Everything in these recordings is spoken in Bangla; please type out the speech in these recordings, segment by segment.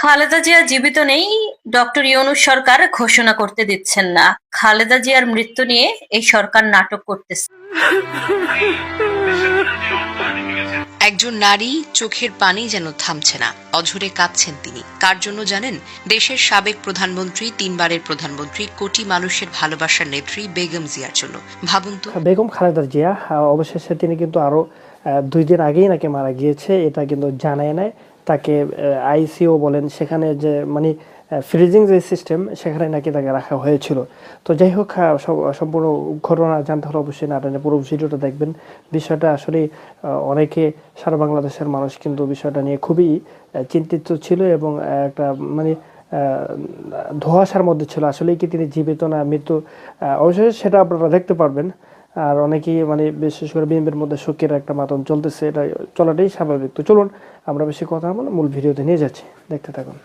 খালেদা জিয়া জীবিত নেই, ডক্টর ইউনূস সরকার ঘোষণা করতে দিচ্ছেন না। খালেদা জিয়ার মৃত্যু নিয়ে এই সরকার নাটক করতেছে। একজন নারী, চোখের পানি যেন থামছে না, অঝরে কাঁদছেন তিনি। কার জন্য জানেন? দেশের সাবেক প্রধানমন্ত্রী, তিনবারের প্রধানমন্ত্রী, কোটি মানুষের ভালোবাসার নেত্রী বেগম জিয়ার জন্য। ভাবুন তো। বেগম খালেদা জিয়া অবশেষে তিনি কিন্তু আরো 2 দিন আগেই নাকি মারা গিয়েছে, এটা কিন্তু জানায় নাই। তাকে আইসিইউ বলেন, সেখানে যে মানে ফ্রিজিং যে সিস্টেম, সেখানে নাকি তাকে রাখা হয়েছিল। তো যাই হোক, সম্পূর্ণ ঘটনা জানতে হলে অবশ্যই নাটনের পুরো ভিডিওটা দেখবেন। বিষয়টা আসলে অনেকে, সারা বাংলাদেশের মানুষ কিন্তু বিষয়টা নিয়ে খুবই চিন্তিত ছিল এবং একটা মানে ধোঁয়াশার মধ্যে ছিল। আসলেই কি তিনি জীবিত না মৃত্যু, অবশ্যই সেটা আপনারা দেখতে পারবেন। আর অনেকেই মানে বিশেষ করে বিএনপির মধ্যে শোকের একটা মাতম চলতেছে, এটা চলাটাই স্বাভাবিক। তো চলুন আমরা বেশি কথা বলে মূল ভিডিওতে নিয়ে যাচ্ছি, দেখতে থাকুন।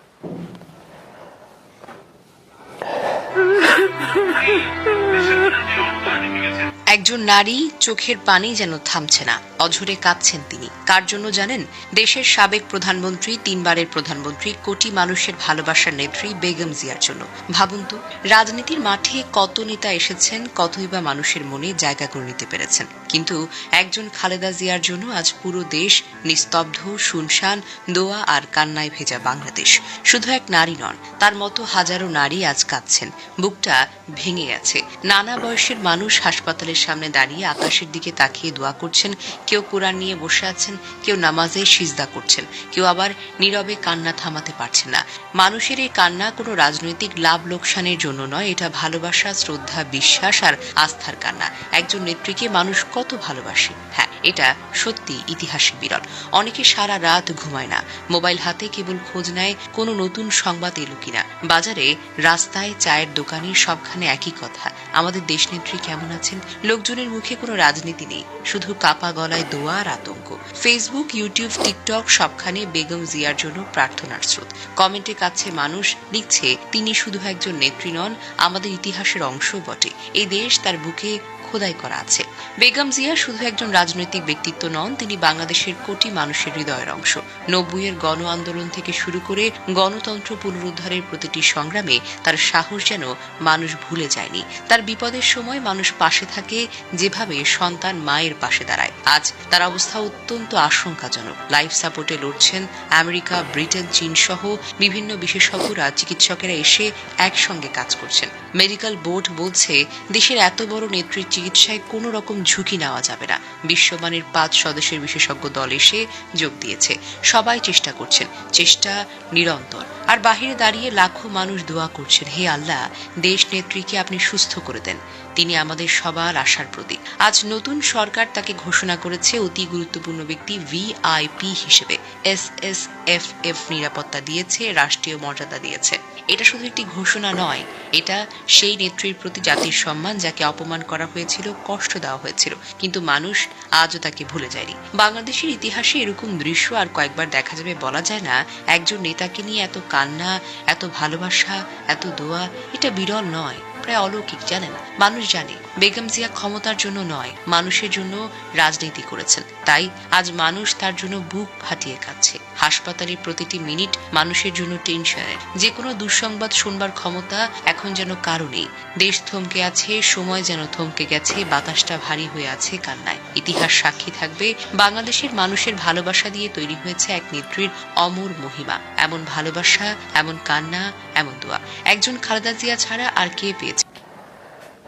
একজন নারী, চোখের পানি যেন থামছে না, অঝরে কাঁদছেন তিনি। কার জন্য জানেন? দেশের সাবেক প্রধানমন্ত্রী, তিনবারের প্রধানমন্ত্রী, কোটি মানুষের ভালোবাসার নেত্রী বেগম জিয়ার জন্য। ভাবুন তো, রাজনীতির মাঠে কত নেতা এসেছেন, কতই বা মানুষের মনে জায়গা করে নিতে পেরেছেন, কিন্তু একজন খালেদা জিয়ার জন্য আজ পুরো দেশ নিস্তব্ধ, শুনশান, দোয়া আর কান্নায় ভেজা বাংলাদেশ। শুধু এক নারী নন, তার মতো হাজারো নারী আজ কাঁদছেন। বুকটা ভেঙে গেছে। নানা বয়সের মানুষ হাসপাতালের সামনে দাঁড়িয়ে আকাশের দিকে তাকিয়ে দোয়া করছেন। কেউ কোরআন নিয়ে বসে আছেন, কেউ নামাজে সিজদা করছেন, কেউ আবার নীরবে কান্না থামাতে পারছেন না। মানুষের এই কান্না কোনো রাজনৈতিক লাভ লোকসানের জন্য নয়, এটা ভালোবাসা, শ্রদ্ধা, বিশ্বাস আর আস্থার কান্না। একজন নেত্রীকে মানুষ কত ভালোবাসে, হ্যাঁ, এটা সত্যি ইতিহাসে বিরল। অনেকে সারা রাত ঘুমায় না, মোবাইল হাতে কেবল খোঁজ নেয় কোনো নতুন সংবাদ এলো কিনা। বাজারে, রাস্তায়, চায়ের দোকানে, সবখানে একই কথা, আমাদের দেশনেত্রী কেমন আছেন। লোকজনের মুখে কোনো রাজনীতি নেই, শুধু কাপা গলায় দোয়া আর আতঙ্ক। ফেসবুক, ইউটিউব, টিকটক, সবখানে বেগম জিয়ার জন্য প্রার্থনার স্রোত। কমেন্টে কাছে মানুষ লিখছে, তিনি শুধু একজন নেত্রী নন, আমাদের ইতিহাসের অংশ বটে। এই দেশ তার বুকে খোদাই করা আছে। বেগম জিয়া শুধু একজন রাজনৈতিক ব্যক্তিত্ব নন, তিনি বাংলাদেশের কোটি মানুষের হৃদয়ের অংশ। 90-এর গণ আন্দোলন থেকে শুরু করে গণতন্ত্র পুনরুদ্ধারের প্রতিটি সংগ্রামে তার সাহস যেন মানুষ ভুলে যায়নি। তার বিপদের সময় মানুষ পাশে থাকে, যেভাবে সন্তান মায়ের পাশে দাঁড়ায়। আজ তার অবস্থা অত্যন্ত আশঙ্কাজনক। লাইফ সাপোর্টে লড়ছেন আমেরিকা, ব্রিটেন, চীন সহ বিভিন্ন বিশেষজ্ঞরা, চিকিৎসকেরা এসে একসঙ্গে কাজ করছেন। মেডিকেল বোর্ড বলছে, দেশের এত বড় নেত্রীর চিকিৎসায় কোনো রকম ঝুঁকি নেওয়া যাবে না। বিশ্বমানের 5 সদস্যের বিশেষজ্ঞ দল এসে যোগ দিয়েছে। সবাই চেষ্টা করছেন, চেষ্টা নিরন্তর। আর বাহিরে দাঁড়িয়ে লাখো মানুষ দোয়া করছেন, হে আল্লাহ, দেশ নেত্রীকে আপনি সুস্থ করে দেন, তিনি আমাদের সবার আশার প্রতীক। আজ নতুন সরকার তাকে ঘোষণা করেছে অতি গুরুত্বপূর্ণ ব্যক্তি, ভিআইপি হিসেবে। SSFF নিরাপত্তা দিয়েছে, রাষ্ট্রীয় মর্যাদা দিয়েছে। এটা শুধু একটি ঘোষণা নয়, এটা সেই নেত্রীর প্রতি জাতির সম্মান, যাকে অপমান করা হয়েছিল, কষ্ট দেওয়া হয়েছিল, কিন্তু মানুষ আজও তাকে ভুলে যায়নি। বাংলাদেশের ইতিহাসে এরকম দৃশ্য আর কয়েকবার দেখা যাবে বলা যায় না। একজন নেতাকে নিয়ে এত কান্না, এত ভালোবাসা, এত দোয়া, এটা বিরল নয়, প্রায় অলৌকিক। জানেন, মানুষ জানে বেগম জিয়া ক্ষমতার জন্য নয়, মানুষের জন্য রাজনীতি করেছেন। তাই আজ মানুষ তার জন্য বুক ফাটিয়ে কাঁদছে। হাসপাতালের প্রতিটি মিনিট মানুষের জন্য টেনশনের। যে কোনো দুঃসংবাদ শুনবার ক্ষমতা এখন যেন কারো নেই। দেশ থমকে আছে, সময় যেন থমকে গেছে, বাতাসটা ভারী হয়ে আছে কান্নায়। ইতিহাস সাক্ষী থাকবে, বাংলাদেশের মানুষের ভালোবাসা দিয়ে তৈরি হয়েছে এক নেত্রীর অমর মহিমা। এমন ভালোবাসা, এমন কান্না, এমন দোয়া একজন খালেদা জিয়া ছাড়া আর কে পেয়েছে?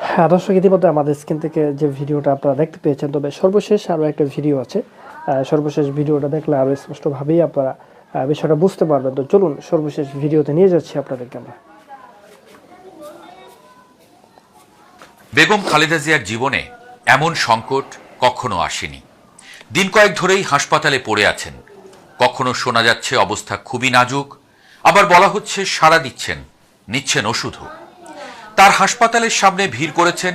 হ্যাঁ দর্শক, ইতিমধ্যে আমাদের স্ক্রিন থেকে যে ভিডিওটা আপনারা দেখতে পেয়েছেন, তবে সর্বশেষ আরও একটা ভিডিও আছে। সর্বশেষ ভিডিওটা দেখলে আরও স্পষ্টভাবেই আপনারা বিষয়টা বুঝতে পারবেন। তো চলুন সর্বশেষ ভিডিওতে নিয়ে যাচ্ছি আপনাদেরকে আমরা। বেগম খালেদা জিয়ার জীবনে এমন সংকট কখনো আসেনি। দিন কয়েক ধরেই হাসপাতালে পড়ে আছেন। কখনো শোনা যাচ্ছে অবস্থা খুবই নাজুক, আবার বলা হচ্ছে সাড়া দিচ্ছেন, নিচ্ছেন ওষুধও। তার হাসপাতালের সামনে ভিড় করেছেন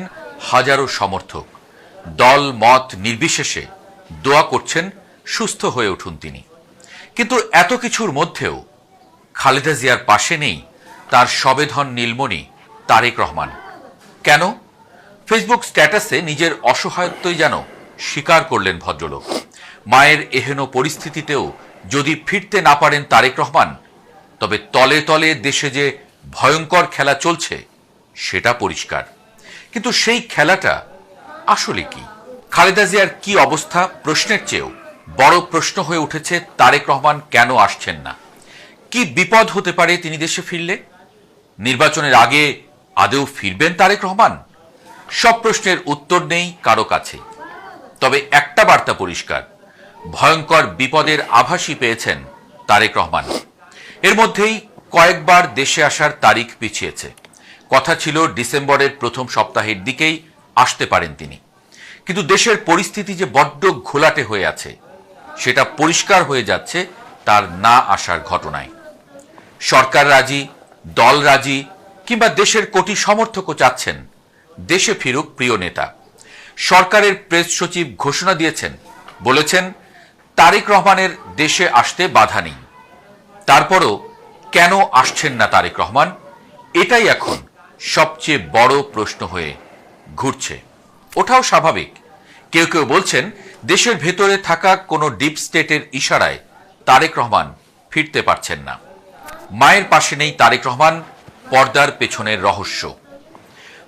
হাজারো সমর্থক। দল মত নির্বিশেষে দোয়া করছেন সুস্থ হয়ে উঠুন তিনি। কিন্তু এত কিছুর মধ্যেও খালেদা জিয়ার পাশে নেই তার সবেধন নীলমণি তারেক রহমান। কেন? ফেসবুক স্ট্যাটাসে নিজের অসহায়ত্বই যেন স্বীকার করলেন ভদ্রলোক। মায়ের এহেন পরিস্থিতিতেও যদি ফিরতে না পারেন তারেক রহমান, তবে তলে তলে দেশে যে ভয়ঙ্কর খেলা চলছে সেটা পরিষ্কার। কিন্তু সেই খেলাটা আসলে কি? খালেদা জিয়ার কি অবস্থা প্রশ্নের চেয়েও বড় প্রশ্ন হয়ে উঠেছে তারেক রহমান কেন আসছেন না। কি বিপদ হতে পারে তিনি দেশে ফিরলে? নির্বাচনের আগে আদৌ ফিরবেন তারেক রহমান? সব প্রশ্নের উত্তর নেই কারো কাছে। তবে একটা বার্তা পরিষ্কার, ভয়ঙ্কর বিপদের আভাসই পেয়েছেন তারেক রহমান। এর মধ্যেই কয়েকবার দেশে আসার তারিখ পিছিয়েছে। কথা ছিল ডিসেম্বরের প্রথম সপ্তাহের দিকেই আসতে পারেন তিনি। কিন্তু দেশের পরিস্থিতি যে বড্ড ঘোলাটে হয়ে আছে সেটা পরিষ্কার হয়ে যাচ্ছে তার না আসার ঘটনায়। সরকার রাজি, দল রাজি, কিংবা দেশের কোটি সমর্থকও চাচ্ছেন দেশে ফিরুক প্রিয় নেতা। সরকারের প্রেস সচিব ঘোষণা দিয়েছেন, বলেছেন তারেক রহমানের দেশে আসতে বাধা নেই। তারপরও কেন আসছেন না তারেক রহমান, এটাই এখন সবচেয়ে বড় প্রশ্ন হয়ে ঘুরছে। ওটাও স্বাভাবিক। কেউ কেউ বলছেন দেশের ভেতরে থাকা কোনো ডিপ স্টেটের ইশারায় তারেক রহমান ফিরতে পারছেন না। মায়ের পাশে নেই তারেক রহমান, পর্দার পেছনের রহস্য।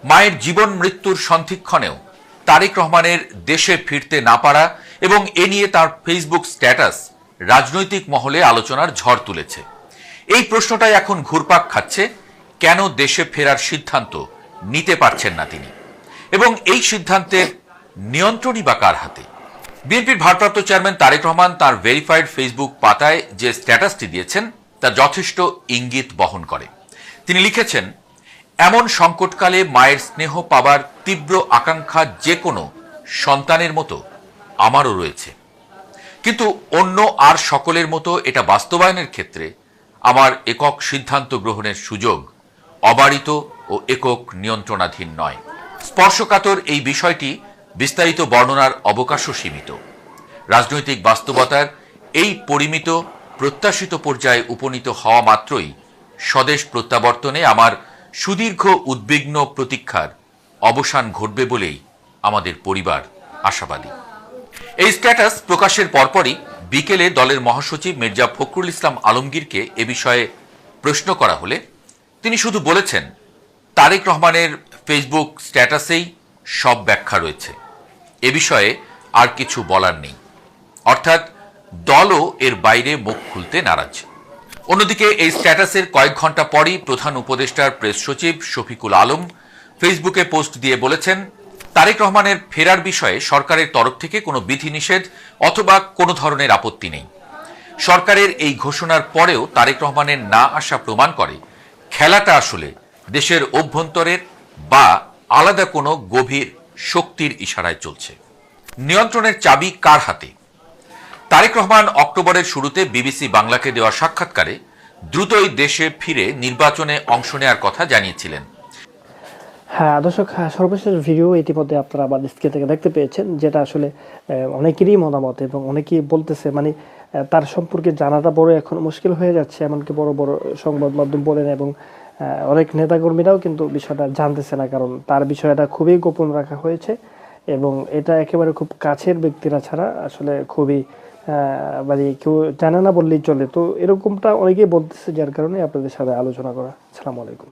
মায়ের জীবন মৃত্যুর সন্ধিক্ষণেও তারেক রহমানের দেশে ফিরতে না পারা এবং এ নিয়ে তার ফেসবুক স্ট্যাটাস রাজনৈতিক মহলে আলোচনার ঝড় তুলেছে। এই প্রশ্নটাই এখন ঘুরপাক খাচ্ছে, কেন দেশে ফেরার সিদ্ধান্ত নিতে পারছেন না তিনি, এবং এই সিদ্ধান্তের নিয়ন্ত্রণই বা কার হাতে? বিএনপির ভারপ্রাপ্ত চেয়ারম্যান তারেক রহমান তার ভেরিফাইড ফেসবুক পাতায় যে স্ট্যাটাসটি দিয়েছেন তা যথেষ্ট ইঙ্গিত বহন করে। তিনি লিখেছেন, এমন সংকটকালে মায়ের স্নেহ পাবার তীব্র আকাঙ্ক্ষা যে কোনো সন্তানের মতো আমারও রয়েছে, কিন্তু অন্য আর সকলের মতো এটা বাস্তবায়নের ক্ষেত্রে আমার একক সিদ্ধান্ত গ্রহণের সুযোগ অবারিত ও একক নিয়ন্ত্রণাধীন নয়। স্পর্শকাতর এই বিষয়টি বিস্তারিত বর্ণনার অবকাশও সীমিত। রাজনৈতিক বাস্তবতার এই পরিমিত প্রত্যাশিত পর্যায়ে উপনীত হওয়া মাত্রই স্বদেশ প্রত্যাবর্তনে আমার সুদীর্ঘ উদ্বিগ্ন প্রতীক্ষার অবসান ঘটবে বলেই আমাদের পরিবার আশাবাদী। এই স্ট্যাটাস প্রকাশের পরপরই বিকেলে দলের মহাসচিব মির্জা ফখরুল ইসলাম আলমগীরকে এ বিষয়ে প্রশ্ন করা হলে তিনি শুধু বলেছেন, তারেক রহমানের ফেসবুক স্ট্যাটাসেই সব ব্যাখ্যা রয়েছে, এ বিষয়ে আর কিছু বলার নেই। অর্থাৎ দলও এর বাইরে মুখ খুলতে নারাজ। অন্যদিকে এই স্ট্যাটাসের কয়েক ঘন্টা পরই প্রধান উপদেষ্টার প্রেস সচিব শফিকুল আলম ফেসবুকে পোস্ট দিয়ে বলেছেন, তারেক রহমানের ফেরার বিষয়ে সরকারের তরফ থেকে কোনো বিধিনিষেধ অথবা কোনো ধরনের আপত্তি নেই। সরকারের এই ঘোষণার পরেও তারেক রহমানের না আসা প্রমাণ করে খেলাটা আসলে দেশের অভ্যন্তরের বা আলাদা কোনো গভীর শক্তির ইশারায় চলছে। নিয়ন্ত্রণের চাবি কার হাতে? তারেক রহমান অক্টোবরের শুরুতে বিবিসি বাংলাকে দেওয়া সাক্ষাৎকারে দ্রুতই দেশে ফিরে নির্বাচনে অংশ নেওয়ার কথা জানিয়েছিলেন। হ্যাঁ দর্শক, সর্বশেষ ভিডিও ইতিমধ্যে আপনারা আবার স্ক্রিন থেকে দেখতে পেয়েছেন, যেটা আসলে অনেকেরই মতামত এবং অনেকেই বলতেছে মানে তার সম্পর্কে জানাটা বড় এখন মুশকিল হয়ে যাচ্ছে। এমনকি বড় বড় সংবাদ মাধ্যম বলেন এবং অনেক নেতাকর্মীরাও কিন্তু বিষয়টা জানতেছে না, কারণ তার বিষয়টা খুবই গোপন রাখা হয়েছে এবং এটা একেবারে খুব কাছের ব্যক্তিরা ছাড়া আসলে খুবই মানে কেউ জানে না বললেই চলে। তো এরকমটা অনেকেই বলতেছে, যার কারণে আপনাদের সাথে আলোচনা করা। আসসালামু আলাইকুম।